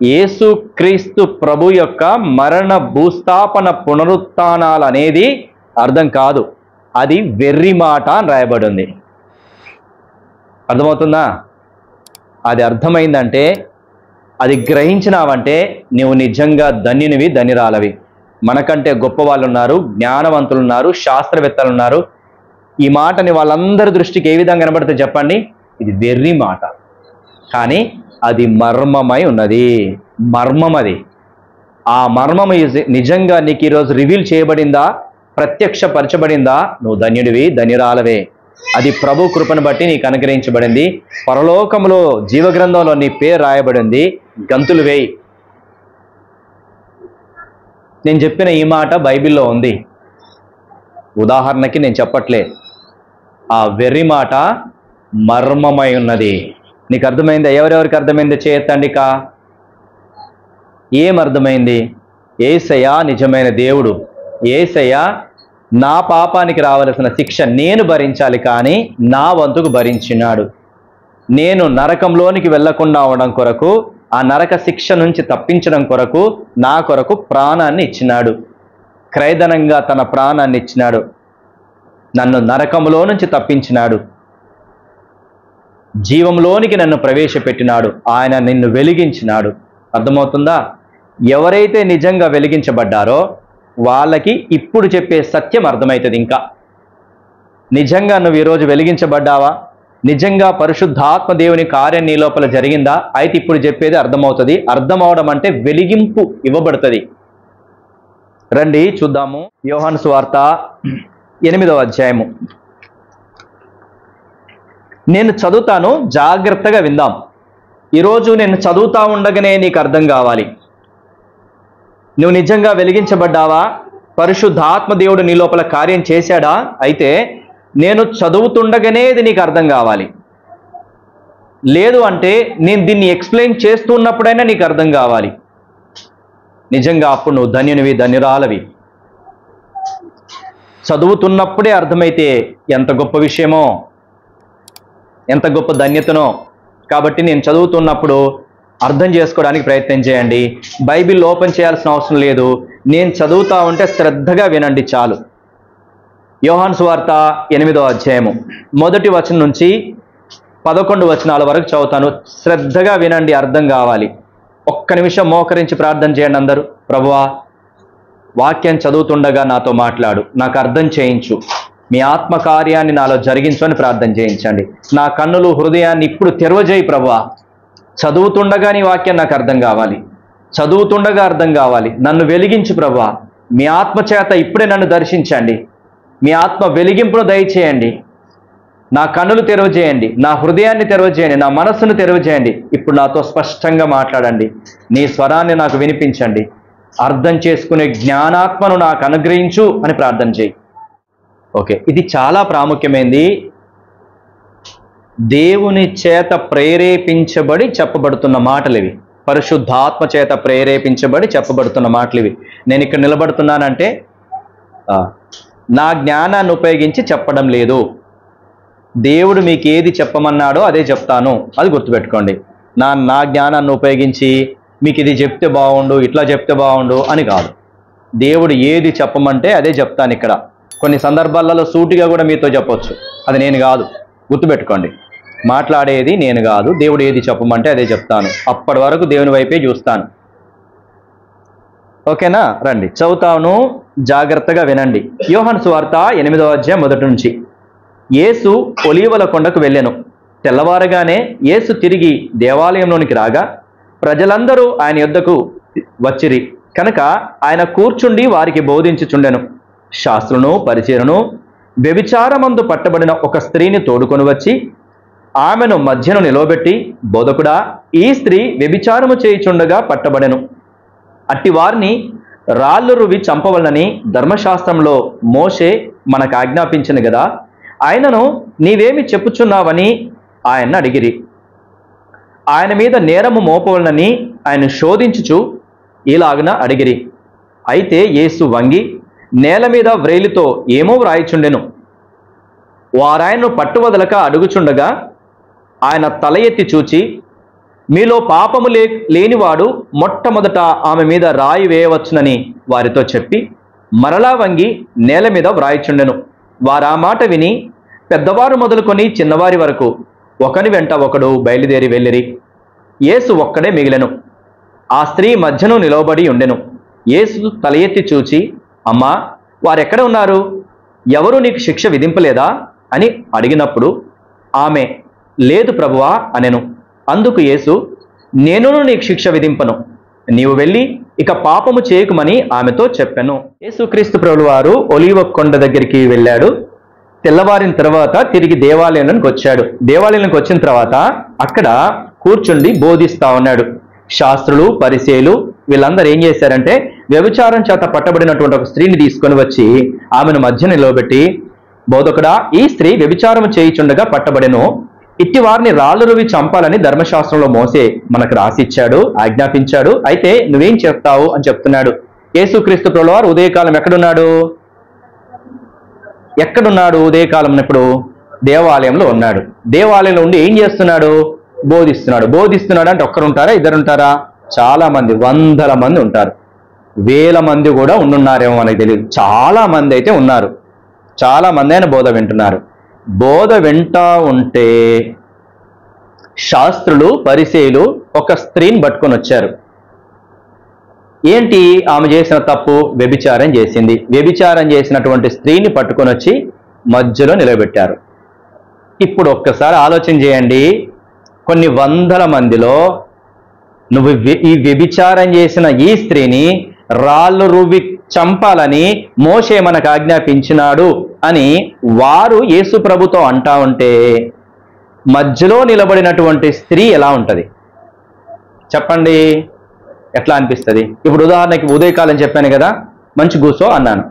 యేసుక్రీస్తు ప్రభు యొక్క మరణ భూస్థాపన పునరుత్థానాలు అనేది అర్థం కాదు, అది వెర్రి మాట అని రాయబడి ఉంది. అర్థమవుతుందా? అది అర్థమైందంటే, అది గ్రహించినావంటే నువ్వు నిజంగా ధన్యునివి, ధన్యురాలవి. మనకంటే గొప్ప వాళ్ళు ఉన్నారు, జ్ఞానవంతులు ఉన్నారు, శాస్త్రవేత్తలు ఉన్నారు. ఈ మాటని వాళ్ళందరి దృష్టికి ఏ విధంగా కనబడుతుంది చెప్పండి? ఇది వెర్రి మాట, కానీ అది మర్మమై ఉన్నది. మర్మం అది. ఆ మర్మం నిజంగా నీకు ఈరోజు రివీల్ చేయబడిందా, ప్రత్యక్షపరచబడిందా, నువ్వు ధన్యుడివి, ధన్యురాలవే. అది ప్రభు కృపను బట్టి నీకు అనుగ్రహించబడింది. పరలోకములో జీవగ్రంథంలో నీ పేరు రాయబడింది. గంతులు వేయి. నేను చెప్పిన ఈ మాట బైబిల్లో ఉంది, ఉదాహరణకి నేను చెప్పట్లే. ఆ వెర్రి మాట మర్మమై ఉన్నది. నీకు అర్థమైందా? ఎవరెవరికి అర్థమైంది చేయెత్తండి. ఏం అర్థమైంది? యేసయ్య నిజమైన దేవుడు. యేసయ్య నా పాపానికి రావలసిన శిక్ష నేను భరించాలి, కానీ నా వంతుకు భరించినాడు. నేను నరకంలోనికి వెళ్లకుండా అవడం కొరకు, ఆ నరక శిక్ష నుంచి తప్పించడం కొరకు నా కొరకు ప్రాణాన్ని ఇచ్చినాడు. క్రయధనంగా తన ప్రాణాన్ని ఇచ్చినాడు. నన్ను నరకంలో నుంచి తప్పించినాడు, జీవంలోనికి నన్ను ప్రవేశపెట్టినాడు. ఆయన నిన్ను వెలిగించినాడు. అర్థమవుతుందా? ఎవరైతే నిజంగా వెలిగించబడ్డారో వాళ్ళకి ఇప్పుడు చెప్పే సత్యం అర్థమవుతుంది. ఇంకా నిజంగా నువ్వు ఈరోజు వెలిగించబడ్డావా? నిజంగా పరిశుద్ధాత్మ దేవుని కార్యం నీ లోపల జరిగిందా? అయితే ఇప్పుడు చెప్పేది అర్థమవుతుంది. అర్థమవడం అంటే వెలిగింపు ఇవ్వబడుతుంది. రండి చూద్దాము. యోహాను సువార్త 8వ అధ్యాయము. నేను చదువుతాను, జాగ్రత్తగా విందాం. ఈరోజు నేను చదువుతా ఉండగానే నీకు అర్థం కావాలి. నువ్వు నిజంగా వెలిగించబడ్డావా? పరిశుద్ధాత్మ దేవుడు నీ లోపల కార్యం చేశాడా? అయితే నేను చదువుతుండగానే ఇది నీకు అర్థం కావాలి. లేదు అంటే నేను దీన్ని ఎక్స్ప్లెయిన్ చేస్తున్నప్పుడైనా నీకు అర్థం కావాలి. నిజంగా అప్పుడు నువ్వు ధన్యునివి, ధన్యురాలవి. చదువుతున్నప్పుడే అర్థమైతే ఎంత గొప్ప విషయమో, ఎంత గొప్ప ధన్యతనో. కాబట్టి నేను చదువుతున్నప్పుడు అర్థం చేసుకోవడానికి ప్రయత్నం చేయండి. బైబిల్ ఓపెన్ చేయాల్సిన అవసరం లేదు. నేను చదువుతా ఉంటే శ్రద్ధగా వినండి చాలు. యోహాను సువార్త 8వ అధ్యాయము 1వ వచనం నుంచి 11 వచనాల వరకు చదువుతాను. శ్రద్ధగా వినండి, అర్థం కావాలి. ఒక్క నిమిషం మోకరించి ప్రార్థన చేయండి అందరూ. ప్రభువా, వాక్యం చదువుతుండగా నాతో మాట్లాడు, నాకు అర్థం చేయించు, మీ ఆత్మకార్యాన్ని నాలో జరిగించు అని ప్రార్థన చేయించండి. నా కన్నులు, హృదయాన్ని ఇప్పుడు తెరవజేయి ప్రభువా. చదువుతుండగా నీ వాక్యం నాకు అర్థం కావాలి, చదువుతుండగా అర్థం కావాలి. నన్ను వెలిగించు ప్రభువా. మీ ఆత్మ చేత ఇప్పుడే నన్ను దర్శించండి. మీ ఆత్మ వెలిగింపును దయచేయండి. నా కన్నులు తెరవజేయండి, నా హృదయాన్ని తెరవజేయండి, నా మనస్సును తెరవజేయండి. ఇప్పుడు నాతో స్పష్టంగా మాట్లాడండి. నీ స్వరాన్ని నాకు వినిపించండి. అర్థం చేసుకునే జ్ఞానాత్మను నాకు అనుగ్రహించు అని ప్రార్థన చేయి. ఓకే, ఇది చాలా ప్రాముఖ్యమైనది. దేవుని చేత ప్రేరేపించబడి చెప్పబడుతున్న మాటలు ఇవి. పరిశుద్ధాత్మ చేత ప్రేరేపించబడి చెప్పబడుతున్న మాటలు ఇవి. నేను ఇక్కడ నిలబడుతున్నానంటే నా జ్ఞానాన్ని ఉపయోగించి చెప్పడం లేదు. దేవుడు మీకు ఏది చెప్పమన్నాడో అదే చెప్తాను, అది గుర్తుపెట్టుకోండి. నా జ్ఞానాన్ని ఉపయోగించి మీకు ఇది చెప్తే బాగుండు, ఇట్లా చెప్తే బాగుండు అని కాదు. దేవుడు ఏది చెప్పమంటే అదే చెప్తాను. ఇక్కడ కొన్ని సందర్భాలలో సూటిగా కూడా మీతో చెప్పొచ్చు, అది నేను కాదు. గుర్తుపెట్టుకోండి, మాట్లాడేది నేను కాదు. దేవుడు ఏది చెప్పమంటే అదే చెప్తాను. అప్పటి వరకు దేవుని వైపే చూస్తాను. ఓకేనా? రండి చదువుతాను, జాగ్రత్తగా వినండి. యోహాను సువార్త 8వ అధ్యాయం 1 నుంచి. యేసు ఒలీవల కొండకు వెళ్ళెను. తెల్లవారగానే యేసు తిరిగి దేవాలయంలోనికి రాగా ప్రజలందరూ ఆయన యొద్దకు వచ్చిరి కనుక ఆయన కూర్చుండి వారికి బోధించుచుండెను. శాస్త్రును, పరిచయులను వ్యభిచారమందు పట్టబడిన ఒక స్త్రీని తోడుకొని వచ్చి ఆమెను మధ్యను నిలవబెట్టి, బోధకుడా, ఈ స్త్రీ వ్యభిచారము చేయుచుండగా పట్టబడెను. అట్టి వారిని రాళ్ళు రువి చంపవలనని ధర్మశాస్త్రంలో మోషే మనకు ఆజ్ఞాపించింది కదా, ఆయనను నీవేమి చెప్పుచున్నావని ఆయన అడిగిరి. ఆయన మీద నేరము మోపవలనని ఆయన శోధించుచు ఇలాగున అడిగిరి. అయితే యేసు వంగి నేల మీద వ్రేలితో ఏమో వ్రాయిచుండెను. వారాయన్ను పట్టువదలక అడుగుచుండగా ఆయన తల ఎత్తి చూచి, మీలో పాపము లేనివాడు మొట్టమొదట ఆమె మీద రాయి వేయవచ్చునని వారితో చెప్పి మరలా వంగి నేల మీద వ్రాయిచుండెను. వారా మాట విని పెద్దవారు మొదలుకొని చిన్నవారి వరకు ఒకని వెంట ఒకడు బయలుదేరి వెళ్ళిరి. యేసు ఒక్కడే మిగిలెను. ఆ స్త్రీ మధ్యను నిలవబడి ఉండెను. యేసు తల ఎత్తి చూచి, అమ్మా, వారెక్కడ ఉన్నారు? ఎవరు నీకు శిక్ష విధింపలేదా అని అడిగినప్పుడు ఆమె, లేదు ప్రభువా అనెను. అందుకు యేసు, నేనును నీకు శిక్ష విధింపను, నీవు వెళ్ళి ఇక పాపము చేయకుమని ఆమెతో చెప్పెను. యేసుక్రీస్తు ప్రభువు వారు ఒలీవ కొండ దగ్గరికి వెళ్ళాడు. తెల్లవారిన తర్వాత తిరిగి దేవాలయానికి వచ్చాడు. దేవాలయానికి వచ్చిన తర్వాత అక్కడ కూర్చుండి బోధిస్తా ఉన్నాడు. శాస్త్రులు, పరిసయ్యులు వీళ్ళందరూ ఏం చేశారంటే వ్యభిచారం చేత పట్టబడినటువంటి ఒక స్త్రీని తీసుకొని వచ్చి ఆమెను మధ్య నిలవబెట్టి, బోధకుడా, ఈ స్త్రీ వ్యభిచారం చేయుచుండగా పట్టబడెను. ఇట్టి వారిని రాళ్ళు రువి చంపాలని ధర్మశాస్త్రంలో మోసే మనకు రాసిచ్చాడు, ఆజ్ఞాపించాడు. అయితే నువ్వేం చెప్తావు అని చెప్తున్నాడు. యేసుక్రీస్తు ప్రభువు వారు ఉదయకాలం ఎక్కడున్నాడు? ఉదయకాలం ఇప్పుడు దేవాలయంలో ఉన్నాడు. దేవాలయంలో ఉండి ఏం చేస్తున్నాడు? బోధిస్తున్నాడు అంటే ఒక్కరుంటారా, ఇద్దరుంటారా? చాలా మంది, వందల మంది ఉంటారు, వేల మంది కూడా ఉండున్నారేమో మనకు తెలియదు. చాలా మంది అయితే ఉన్నారు. చాలా మంది ఆయన బోధ వింటున్నారు. బోధ వింటా ఉంటే శాస్త్రులు, పరిసయ్యులు ఒక స్త్రీని పట్టుకొని వచ్చారు. ఏంటి ఆమె చేసిన తప్పు? వ్యభిచారం చేసింది. వ్యభిచారం చేసినటువంటి స్త్రీని పట్టుకొని వచ్చి మధ్యలో నిలబెట్టారు. ఇప్పుడు ఒక్కసారి ఆలోచన చేయండి, కొన్ని వందల మందిలో నువ్వు ఈ వ్యభిచారం చేసిన ఈ స్త్రీని రాళ్ళు రువ్వి చంపాలని మోషే మనకు ఆజ్ఞాపించినాడు అని వారు యేసు ప్రభుతో అంటా ఉంటే మధ్యలో నిలబడినటువంటి స్త్రీ ఎలా ఉంటుంది చెప్పండి? ఎట్లా అనిపిస్తుంది? ఇప్పుడు ఉదాహరణకి ఉదయకాలం చెప్పాను కదా, మంచి కూసో అన్నాను.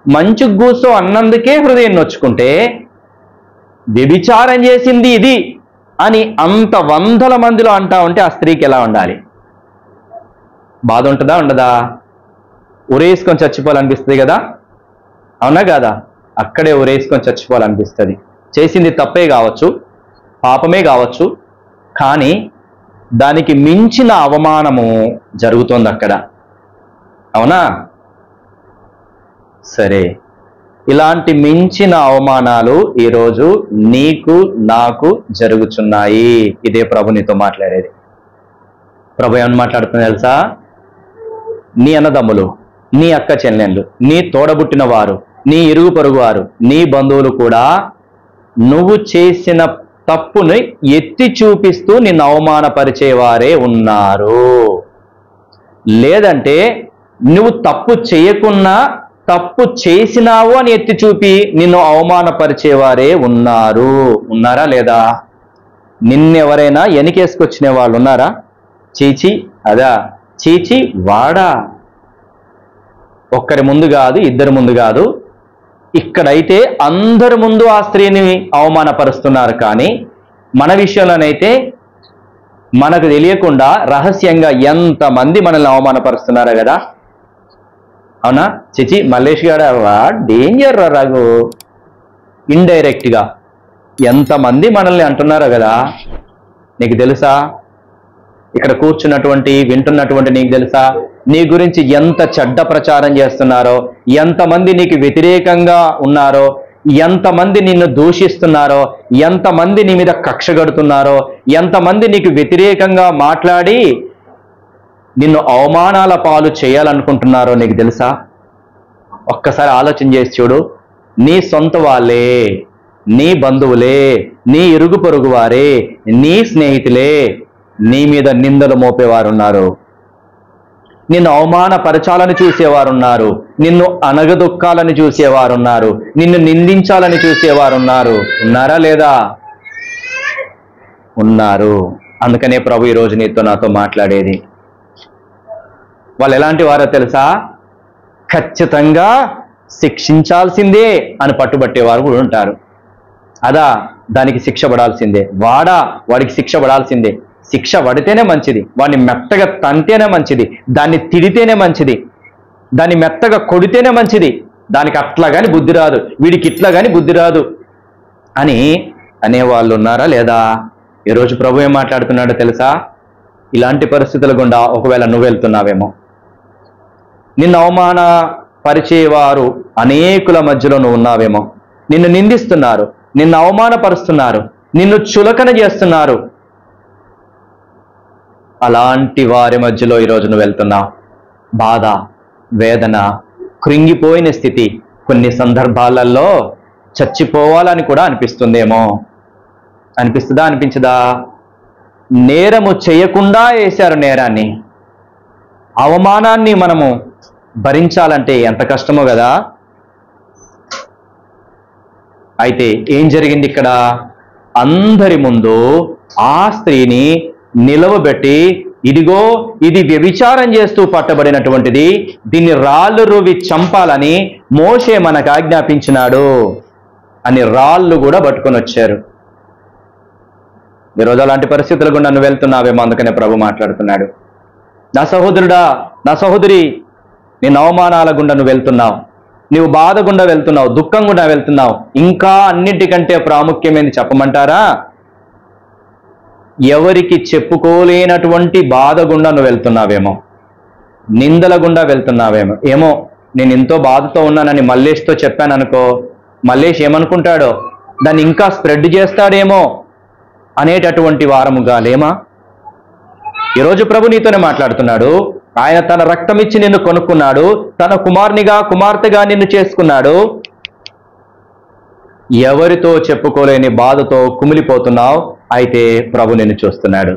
మంచి కూసో అన్నందుకే హృదయం నొచ్చుకుంటే వ్యభిచారం చేసింది ఇది అని అంత వందల మందిలో అంటా ఉంటే ఆ స్త్రీకి ఎలా ఉండాలి? బాధ ఉంటుందా, ఉండదా? ఉరేసుకొని చచ్చిపోవాలనిపిస్తుంది కదా, అవునా కాదా? అక్కడే ఉరేసుకొని చచ్చిపోవాలనిపిస్తుంది. చేసింది తప్పే కావచ్చు, పాపమే కావచ్చు, కానీ దానికి మించిన అవమానము జరుగుతోంది అక్కడ, అవునా? సరే, ఇలాంటి మించిన అవమానాలు ఈరోజు నీకు నాకు జరుగుతున్నాయి. ఇదే ప్రభు నీతో మాట్లాడేది. ప్రభు ఏమని మాట్లాడుతుంది తెలుసా? నీ అన్నదమ్ములు, నీ అక్క చెల్లెళ్ళు, నీ తోడబుట్టిన వారు, నీ ఇరుగు పొరుగు వారు, నీ బంధువులు కూడా నువ్వు చేసిన తప్పుని ఎత్తి చూపిస్తూ నిన్ను అవమానపరిచేవారే ఉన్నారు. లేదంటే నువ్వు తప్పు చేయకున్నా తప్పు చేసినావు అని ఎత్తి చూపి నిన్ను అవమానపరిచేవారే ఉన్నారు. ఉన్నారా లేదా? నిన్నెవరైనా ఎనికేసుకొచ్చిన వాళ్ళు ఉన్నారా? చీచి అదా, చీచి వాడా. ఒక్కరి ముందు కాదు, ఇద్దరి ముందు కాదు, ఇక్కడైతే అందరి ముందు ఆ స్త్రీని అవమానపరుస్తున్నారు. కానీ మన విషయంలోనైతే మనకు తెలియకుండా రహస్యంగా ఎంతమంది మనల్ని అవమానపరుస్తున్నారా కదా, అవునా? చిచి మల్లేష్ గారు డేంజర్ రఘు, ఇండైరెక్ట్గా ఎంతమంది మనల్ని అంటున్నారో కదా. నీకు తెలుసా? ఇక్కడ కూర్చున్నటువంటి వింటున్నటువంటి నీకు తెలుసా నీ గురించి ఎంత చెడ్డ ప్రచారం చేస్తున్నారో, ఎంతమంది నీకు వ్యతిరేకంగా ఉన్నారో, ఎంతమంది నిన్ను దూషిస్తున్నారో, ఎంతమంది నీ మీద కక్ష కడుతున్నారో, ఎంతమంది నీకు వ్యతిరేకంగా మాట్లాడి నిన్ను అవమానాల పాలు చేయాలనుకుంటున్నారో నీకు తెలుసా? ఒక్కసారి ఆలోచన చేసి చూడు. నీ సొంత వాళ్ళే, నీ బంధువులే, నీ ఇరుగు పొరుగు వారే, నీ స్నేహితులే నీ మీద నిందలు మోపేవారున్నారు, నిన్ను అవమానపరచాలని చూసేవారున్నారు, నిన్ను అనగదొక్కాలని చూసేవారున్నారు, నిన్ను నిందించాలని చూసేవారున్నారు. ఉన్నారా లేదా? ఉన్నారు. అందుకనే ప్రభు ఈరోజు నీతో నాతో మాట్లాడేది. వాళ్ళు ఎలాంటి వారో తెలుసా? ఖచ్చితంగా శిక్షించాల్సిందే అని పట్టుబట్టేవారు కూడా ఉంటారు. అదా, దానికి శిక్ష పడాల్సిందే, వాడికి శిక్ష పడాల్సిందే. శిక్ష పడితేనే మంచిది, వాడిని మెత్తగా తంతేనే మంచిది, దాన్ని తిడితేనే మంచిది, దాన్ని మెత్తగా కొడితేనే మంచిది. దానికి అట్లా కానీ బుద్ధి రాదు, వీడికి ఇట్లా కానీ బుద్ధి రాదు అని అనేవాళ్ళు ఉన్నారా లేదా? ఈరోజు ప్రభు ఏం మాట్లాడుతున్నాడో తెలుసా? ఇలాంటి పరిస్థితుల గుండా ఒకవేళ నువ్వు వెళ్తున్నావేమో. నిన్ను అవమాన పరిచేవారు అనేకుల మధ్యలో నువ్వు ఉన్నావేమో. నిన్ను నిందిస్తున్నారు, నిన్ను అవమానపరుస్తున్నారు, నిన్ను చులకన చేస్తున్నారు. అలాంటి వారి మధ్యలో ఈరోజు నువ్వు వెళ్తున్నావు. బాధ, వేదన, కృంగిపోయిన స్థితి, కొన్ని సందర్భాలలో చచ్చిపోవాలని కూడా అనిపిస్తుందేమో. అనిపిస్తుందా? అనిపించదా? నేరము చేయకుండా వేశారు నేరాన్ని. అవమానాన్ని మనము భరించాలంటే ఎంత కష్టమో కదా. అయితే ఏం జరిగింది ఇక్కడ? అందరి ముందు ఆ స్త్రీని నిలవబెట్టి, ఇదిగో ఇది వ్యభిచారం చేస్తూ పట్టబడినటువంటిది, దీన్ని రాళ్ళు రువి చంపాలని మోషే మనకు ఆజ్ఞాపించినాడు అని రాళ్ళు కూడా పట్టుకొని వచ్చారు. ఈరోజు అలాంటి పరిస్థితులు కూడా నన్ను వెళ్తున్నావేమో. అందుకనే ప్రభు మాట్లాడుతున్నాడు, నా సహోదరుడా, నా సహోదరి, నేను అవమానాల గుండా నువ్వు వెళ్తున్నావు, నీవు బాధ గుండా వెళ్తున్నావు, దుఃఖం గుండా వెళ్తున్నావు. ఇంకా అన్నిటికంటే ప్రాముఖ్యమైనది చెప్పమంటారా? ఎవరికి చెప్పుకోలేనటువంటి బాధ గుండా నువ్వు వెళ్తున్నావేమో, నిందల గుండా వెళ్తున్నావేమో. ఏమో, నేను ఎంతో బాధతో ఉన్నానని మల్లేష్తో చెప్పాను అనుకో, మల్లేష్ ఏమనుకుంటాడో, దాన్ని ఇంకా స్ప్రెడ్ చేస్తాడేమో అనేటటువంటి వారముగా లేమా? ఈరోజు ప్రభు నీతోనే మాట్లాడుతున్నాడు. ఆయన తన రక్తం ఇచ్చి నిన్ను కొనుక్కున్నాడు, తన కుమారునిగా కుమార్తెగా నిన్ను చేసుకున్నాడు. ఎవరితో చెప్పుకోలేని బాధతో కుమిలిపోతున్నావు. అయితే ప్రభు నిన్ను చూస్తున్నాడు.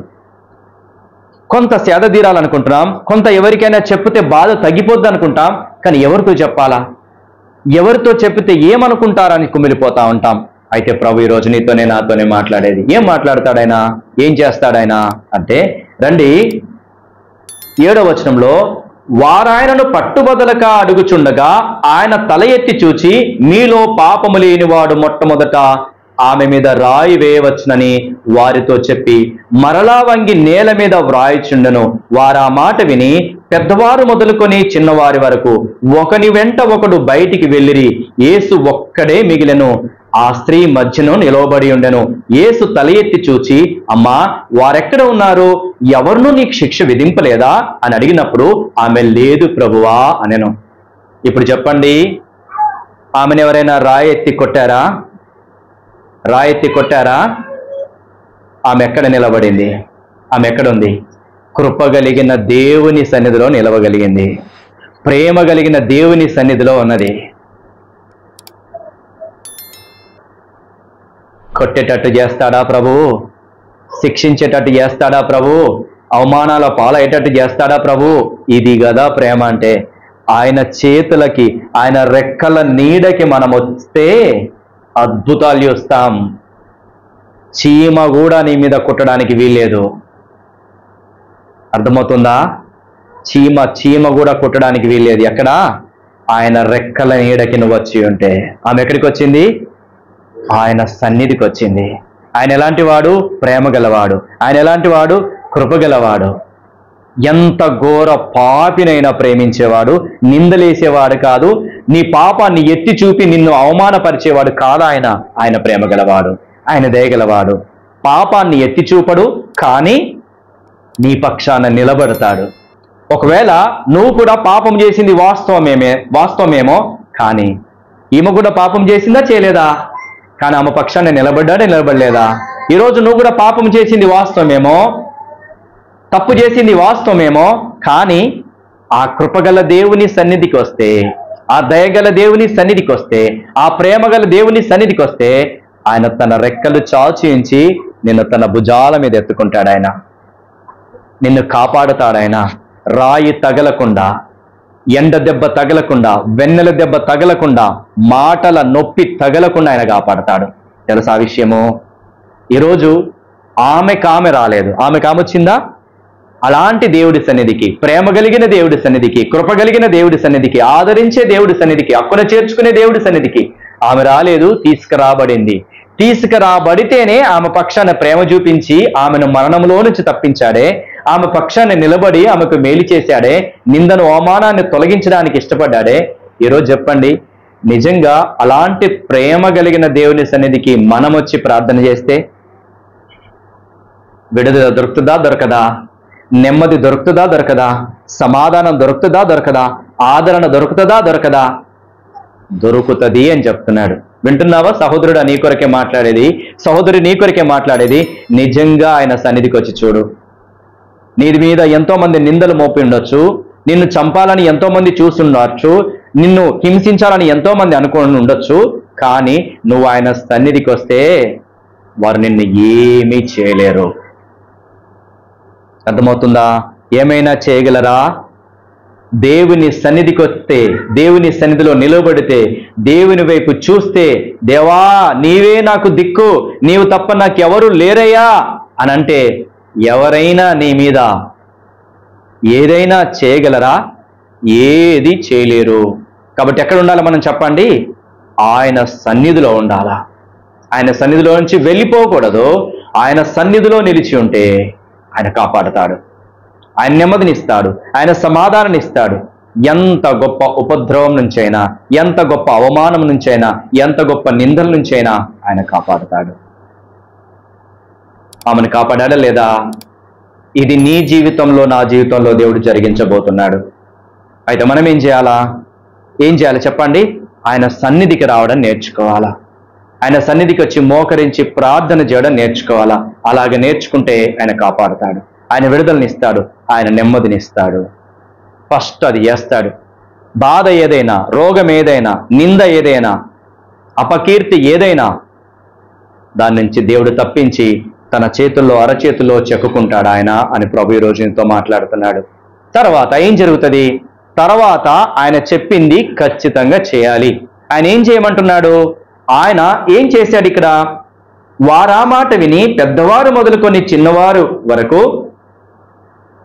కొంత సేద తీరాలనుకుంటున్నాం, కొంత ఎవరికైనా చెప్తే బాధ తగ్గిపోద్ది అనుకుంటాం. కానీ ఎవరితో చెప్పాలా? ఎవరితో చెప్తే ఏమనుకుంటారని కుమిలిపోతా ఉంటాం. అయితే ప్రభు ఈరోజు నీతోనే నాతోనే మాట్లాడేది. ఏం మాట్లాడతాడైనా, ఏం చేస్తాడైనా అంటే, రండి 7వ వచనంలో, వారాయనను పట్టుబదలక అడుగుచుండగా ఆయన తల ఎత్తి చూచి, మీలో పాపము లేనివాడు మొట్టమొదట ఆమె మీద రాయి వేయవచ్చునని వారితో చెప్పి మరలా వంగి నేల మీద వ్రాయిచుండెను. వారా మాట విని పెద్దవారు మొదలుకొని చిన్నవారి వరకు ఒకని వెంట ఒకడు బయటికి వెళ్ళిరి. యేసు ఒక్కడే మిగిలెను. ఆ స్త్రీ మధ్యను నిలవబడి ఉండెను. యేసు తల ఎత్తి చూచి, అమ్మా, వారెక్కడ ఉన్నారు? ఎవరునూ నీకు శిక్ష విధింపలేదా అని అడిగినప్పుడు ఆమె, లేదు ప్రభువా అనెను. ఇప్పుడు చెప్పండి, ఆమెను ఎవరైనా రాయెత్తి కొట్టారా? రాయెత్తి కొట్టారా? ఆమె ఎక్కడ నిలబడింది? ఆమె ఎక్కడుంది? కృప కలిగిన దేవుని సన్నిధిలో నిలవగలిగింది. ప్రేమ కలిగిన దేవుని సన్నిధిలో ఉన్నది. కొట్టేటట్టు చేస్తాడా ప్రభు? శిక్షించేటట్టు చేస్తాడా ప్రభు? అవమానాల పాలయ్యేటట్టు చేస్తాడా ప్రభు? ఇది కదా ప్రేమ అంటే. ఆయన చేతులకి, ఆయన రెక్కల నీడకి మనం వస్తే అద్భుతాలు చూస్తాం. చీమ కూడా నీ మీద కుట్టడానికి వీల్లేదు. అర్థమవుతుందా? చీమ కూడా కుట్టడానికి వీల్లేదు. ఎక్కడ? ఆయన రెక్కల నీడకి నువ్వు వచ్చి ఉంటే. ఆమె ఎక్కడికి వచ్చింది? ఆయన సన్నిధికి వచ్చింది. ఆయన ఎలాంటి వాడు? ప్రేమ గలవాడు. ఆయన ఎలాంటి వాడు? కృప గలవాడు. ఎంత ఘోర పాపినైనా ప్రేమించేవాడు, నిందలేసేవాడు కాదు, నీ పాపాన్ని ఎత్తి చూపి నిన్ను అవమానపరిచేవాడు కాదు. ఆయన ప్రేమ గలవాడు, ఆయన దయగలవాడు. పాపాన్ని ఎత్తి చూపడు, కానీ నీ పక్షాన నిలబడతాడు. ఒకవేళ నువ్వు కూడా పాపం చేసింది వాస్తవమేమో, కానీ ఈమె కూడా పాపం చేసిందా చేయలేదా? కానీ ఆమె పక్షాన్ని నిలబడలేదా? ఈరోజు నువ్వు కూడా పాపం చేసింది వాస్తవమేమో, తప్పు చేసింది వాస్తవమేమో, కానీ ఆ కృపగల దేవుని సన్నిధికి వస్తే, ఆ దయగల దేవుని సన్నిధికి వస్తే, ఆ ప్రేమగల దేవుని సన్నిధికి వస్తే, ఆయన తన రెక్కలు చాచి నిన్ను తన భుజాల మీద ఎత్తుకుంటాడు. ఆయన నిన్ను కాపాడుతాడు. ఆయన రాయి తగలకుండా, ఎండ దెబ్బ తగలకుండా, వెన్నెల దెబ్బ తగలకుండా, మాటల నొప్పి తగలకుండా ఆయన కాపాడతాడు. తెలుసా ఆ విషయము? ఈరోజు ఆమె రాలేదు. ఆమె వచ్చిందా? అలాంటి దేవుడి సన్నిధికి, ప్రేమ కలిగిన దేవుడి సన్నిధికి, కృప కలిగిన దేవుడి సన్నిధికి, ఆదరించే దేవుడి సన్నిధికి, అక్కున చేర్చుకునే దేవుడి సన్నిధికి ఆమె రాలేదు. తీసుకురాబడింది. తీసుకురాబడితేనే ఆమె పక్షాన ప్రేమ చూపించి ఆమెను మరణంలో నుంచి తప్పించాడే, ఆమె పక్షాన్ని నిలబడి ఆమెకు మేలు చేశాడే, నిందను అవమానాన్ని తొలగించడానికి ఇష్టపడ్డాడే. ఈరోజు చెప్పండి, నిజంగా అలాంటి ప్రేమ కలిగిన దేవుని సన్నిధికి మనం వచ్చి ప్రార్థన చేస్తే విడుదల దొరుకుతుందా? దొరకదా? నెమ్మది దొరుకుతుందా దొరకదా? సమాధానం దొరుకుతుందా దొరకదా? ఆదరణ దొరుకుతుందా దొరకదా? దొరుకుతుంది అని చెప్తున్నాడు. వింటున్నావా సహోదరుడు? నీ కొరకే మాట్లాడేది, సహోదరి నీ కొరకే మాట్లాడేది. నిజంగా ఆయన సన్నిధికి వచ్చి చూడు. నీ మీద ఎంతో మంది నిందలు మోపి ఉండొచ్చు, నిన్ను చంపాలని ఎంతో మంది చూస్తుండొచ్చు, నిన్ను హింసించాలని ఎంతో మంది అనుకుని ఉండొచ్చు. కానీ నువ్వు ఆయన సన్నిధికి వస్తే వారు నిన్ను ఏమీ చేయలేరు. అర్థమవుతుందా? ఏమైనా చేయగలరా? దేవుని సన్నిధికి వస్తే, దేవుని సన్నిధిలో నిలబడితే, దేవుని వైపు చూస్తే, దేవా నీవే నాకు దిక్కు, నీవు తప్ప నాకెవరు లేరయ్యా అని అంటే ఎవరైనా నీ మీద ఏదైనా చేయగలరా? ఏది చేయలేరు. కాబట్టి ఎక్కడ ఉండాలి మనం చెప్పండి? ఆయన సన్నిధిలో ఉండాలా. ఆయన సన్నిధిలో నుంచి వెళ్ళిపోకూడదు. ఆయన సన్నిధిలో నిలిచి ఉంటే ఆయన కాపాడుతాడు, ఆయన నెమ్మదినిస్తాడు, ఆయన సమాధానం ఇస్తాడు. ఎంత గొప్ప ఉపద్రవం నుంచైనా, ఎంత గొప్ప అవమానం నుంచైనా, ఎంత గొప్ప నిందల నుంచైనా ఆయన కాపాడుతాడు. ఆమెను కాపాడాడా లేదా? ఇది నీ జీవితంలో, నా జీవితంలో దేవుడు జరిగించబోతున్నాడు. అయితే మనం ఏం చేయాలా? ఏం చేయాలి చెప్పండి? ఆయన సన్నిధికి రావడం నేర్చుకోవాలా. ఆయన సన్నిధికి వచ్చి మోకరించి ప్రార్థన చేయడం నేర్చుకోవాలా. అలాగే నేర్చుకుంటే ఆయన కాపాడుతాడు, ఆయన విడుదలనిస్తాడు, ఆయన నెమ్మదినిస్తాడు. ఫస్ట్ అది చేస్తాడు. బాధ ఏదైనా, రోగం ఏదైనా, నింద ఏదైనా, అపకీర్తి ఏదైనా దాని నుంచి దేవుడు తప్పించి తన చేతుల్లో, అరచేతుల్లో చెక్కుకుంటాడు ఆయన అని ప్రభు ఈ రోజు నీతో మాట్లాడుతున్నాడు. తర్వాత ఏం జరుగుతుంది? తర్వాత ఆయన చెప్పింది ఖచ్చితంగా చేయాలి. ఆయన ఏం చేయమంటున్నాడు? ఆయన ఏం చేశాడు ఇక్కడ? వారా మాట విని పెద్దవారు మొదలుకొని చిన్నవారు వరకు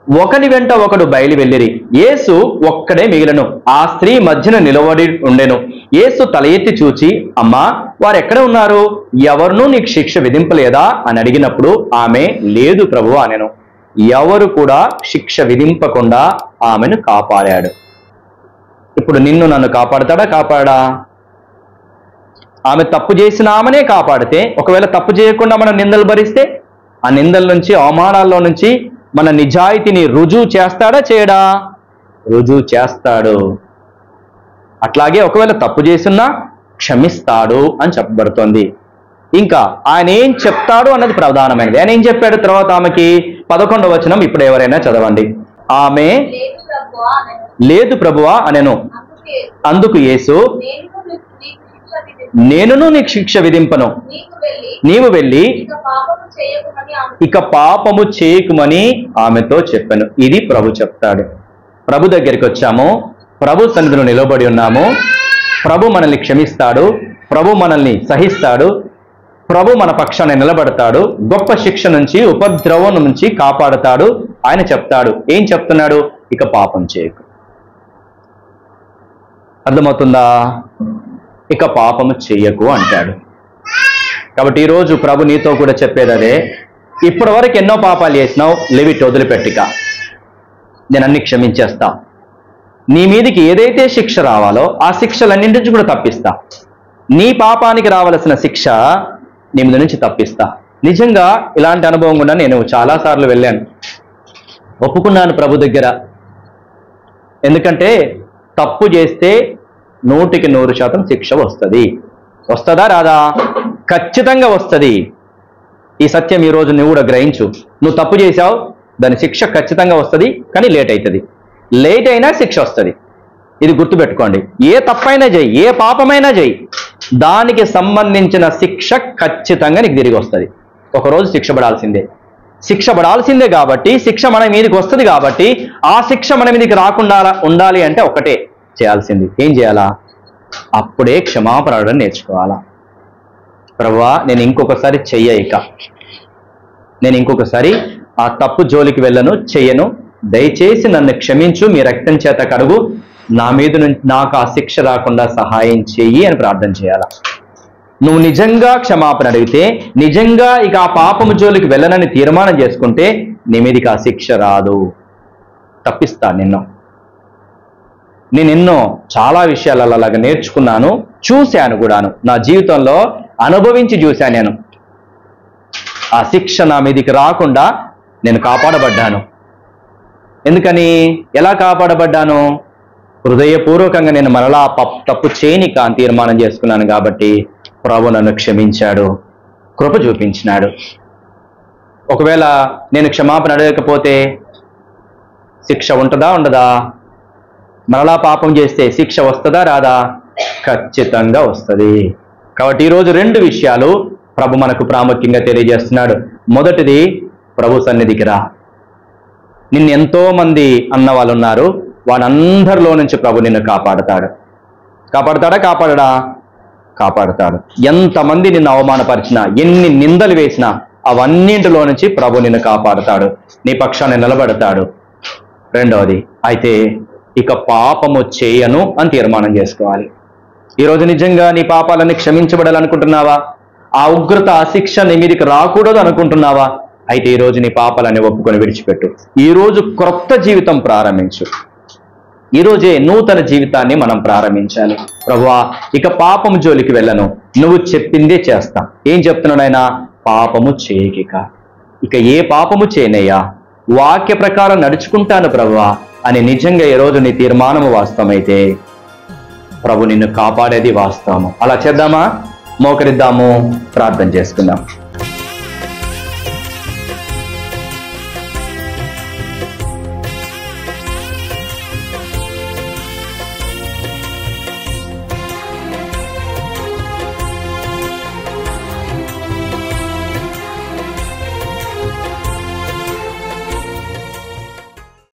ఒకని వెంట ఒకడు బయలు వెళ్ళిరి. యేసు ఒక్కడే మిగిలను. ఆ స్త్రీ మధ్యన నిలబడి ఉండెను. యేసు తల ఎత్తి చూచి, అమ్మా వారెక్కడ ఉన్నారు? ఎవరునూ నీకు శిక్ష విధింపలేదా అని అడిగినప్పుడు ఆమె, లేదు ప్రభువా అనెను. ఎవరు కూడా శిక్ష విధింపకుండా ఆమెను కాపాడాడు. ఇప్పుడు నిన్ను నన్ను కాపాడతాడా? కాపాడా? ఆమె తప్పు చేసిన ఆమెనే కాపాడితే, ఒకవేళ తప్పు చేయకుండా మనం నిందలు భరిస్తే, ఆ నిందల నుంచి, అవమానాల్లో నుంచి మన నిజాయితీని రుజువు చేస్తాడా చేయడా? రుజువు చేస్తాడు. అట్లాగే ఒకవేళ తప్పు చేసినా క్షమిస్తాడు అని చెప్పబడుతోంది. ఇంకా ఆయన ఏం చెప్తాడు అన్నది ప్రధానమైనది. ఆయన ఏం చెప్పాడు తర్వాత ఆమెకి? 11వ వచనం ఇప్పుడు ఎవరైనా చదవండి. ఆమె లేదు ప్రభువా అనెను. అందుకు యేసు, నేనును నీకు శిక్ష విధింపను, నీవు వెళ్ళి ఇక పాపము చేయకుమని ఆమెతో చెప్పాను. ఇది ప్రభు చెప్తాడు. ప్రభు దగ్గరికి వచ్చాము, ప్రభు సన్నిధిలో నిలబడి ఉన్నాము. ప్రభు మనల్ని క్షమిస్తాడు, ప్రభు మనల్ని సహిస్తాడు, ప్రభు మన పక్షాన నిలబడతాడు, గొప్ప శిక్ష నుంచి, ఉపద్రవం నుంచి కాపాడుతాడు. ఆయన చెప్తాడు. ఏం చెప్తున్నాడు? ఇక పాపం చేయకు. అర్థమవుతుందా? ఇక పాపము చెయ్యకు అంటాడు. కాబట్టి ఈరోజు ప్రభు నీతో కూడా చెప్పేది అదే. ఇప్పటి వరకు ఎన్నో పాపాలు చేసినావు, లెవిట్ వదిలిపెట్టిక, నేను అన్ని క్షమించేస్తా. నీ మీదికి ఏదైతే శిక్ష రావాలో ఆ శిక్షలన్నింటి నుంచి కూడా తప్పిస్తా. నీ పాపానికి రావాల్సిన శిక్ష నీ మీద నుంచి తప్పిస్తా. నిజంగా ఇలాంటి అనుభవం కూడా నేను చాలాసార్లు వెళ్ళాను, ఒప్పుకున్నాను ప్రభు దగ్గర. ఎందుకంటే తప్పు చేస్తే 100% శిక్ష వస్తుంది. వస్తుందా రాదా? ఖచ్చితంగా వస్తుంది. ఈ సత్యం ఈరోజు నువ్వు కూడా గ్రహించు. నువ్వు తప్పు చేశావు, దాని శిక్ష ఖచ్చితంగా వస్తుంది. కానీ లేట్ అవుతుంది. లేట్ అయినా శిక్ష వస్తుంది. ఇది గుర్తుపెట్టుకోండి. ఏ తప్పైనా చేయి, ఏ పాపమైనా చేయి, దానికి సంబంధించిన శిక్ష ఖచ్చితంగా నీకు తిరిగి వస్తుంది. ఒకరోజు శిక్ష పడాల్సిందే. శిక్ష పడాల్సిందే కాబట్టి, శిక్ష మన మీదకి వస్తుంది కాబట్టి, ఆ శిక్ష మన మీదకి రాకుండా ఉండాలి అంటే ఒకటే చేయాల్సింది. ఏం చేయాలా? అప్పుడే క్షమాపణ అడగడం నేర్చుకోవాలా. ప్రభువా నేను ఇంకొకసారి చెయ్యక, నేను ఇంకొకసారి ఆ తప్పు జోలికి వెళ్ళను, చెయ్యను, దయచేసి నన్ను క్షమించు, మీ రక్తం చేత కడుగు, నా మీద నుంచి నాకు ఆ శిక్ష రాకుండా సహాయం చెయ్యి అని ప్రార్థన చేయాలా. నువ్వు నిజంగా క్షమాపణ అడిగితే, నిజంగా ఇక ఆ పాపము జోలికి వెళ్ళనని తీర్మానం చేసుకుంటే నీ మీదకి ఆ శిక్ష రాదు. తప్పిస్తా నిన్ను. నేను ఎన్నో చాలా విషయాలలో అలాగా నేర్చుకున్నాను, చూశాను కూడాను, నా జీవితంలో అనుభవించి చూశాను. నేను ఆ శిక్ష నా మీదికి రాకుండా నేను కాపాడబడ్డాను. ఎందుకని? ఎలా కాపాడబడ్డాను? హృదయపూర్వకంగా నేను మరలా తప్పు చేయనిక అని తీర్మానం చేసుకున్నాను కాబట్టి ప్రభు నన్ను క్షమించాడు, కృప చూపించినాడు. ఒకవేళ నేను క్షమాపణ అడగకపోతే శిక్ష ఉంటుందా ఉండదా? మరలా పాపం చేస్తే శిక్ష వస్తుందా రాదా? ఖచ్చితంగా వస్తుంది. కాబట్టి ఈరోజు 2 విషయాలు ప్రభు మనకు ప్రాముఖ్యంగా తెలియజేస్తున్నాడు. మొదటిది, ప్రభు సన్నిధికి రా. నిన్ను ఎంతో మంది అన్న వాళ్ళు ఉన్నారు, వాళ్ళందరిలో నుంచి ప్రభు నిన్ను కాపాడతాడు. కాపాడతాడా? కాపాడడా? కాపాడతాడు. ఎంతమంది నిన్ను అవమానపరిచినా, ఎన్ని నిందలు వేసినా అవన్నింటిలో నుంచి ప్రభు నిన్ను కాపాడతాడు, నీ పక్షాన్ని నిలబడతాడు. రెండవది, అయితే ఇక పాపము చేయను అని తీర్మానం చేసుకోవాలి. ఈరోజు నిజంగా నీ పాపాలన్నీ క్షమించబడాలనుకుంటున్నావా? ఆ ఉగ్రత, ఆ శిక్ష నీ మీదకి రాకూడదు అనుకుంటున్నావా? అయితే ఈరోజు నీ పాపాలని ఒప్పుకొని విడిచిపెట్టు. ఈరోజు క్రొత్త జీవితం ప్రారంభించు. ఈరోజే నూతన జీవితాన్ని మనం ప్రారంభించాలి. ప్రభువా, ఇక పాపము జోలికి వెళ్ళను, నువ్వు చెప్పిందే చేస్తా. ఏం చెప్తున్నాడు ఆయన? పాపము చేయకిక. ఇక ఏ పాపము చేయనయ్యా, వాక్య ప్రకారం నడుచుకుంటాను ప్రభువా అని నిజంగా ఈరోజు నీ తీర్మానము వాస్తవమైతే ప్రభు నిన్ను కాపాడేది వాస్తవము. అలా చేద్దామా? మోకరిద్దాము, ప్రార్థన చేసుకుందాం.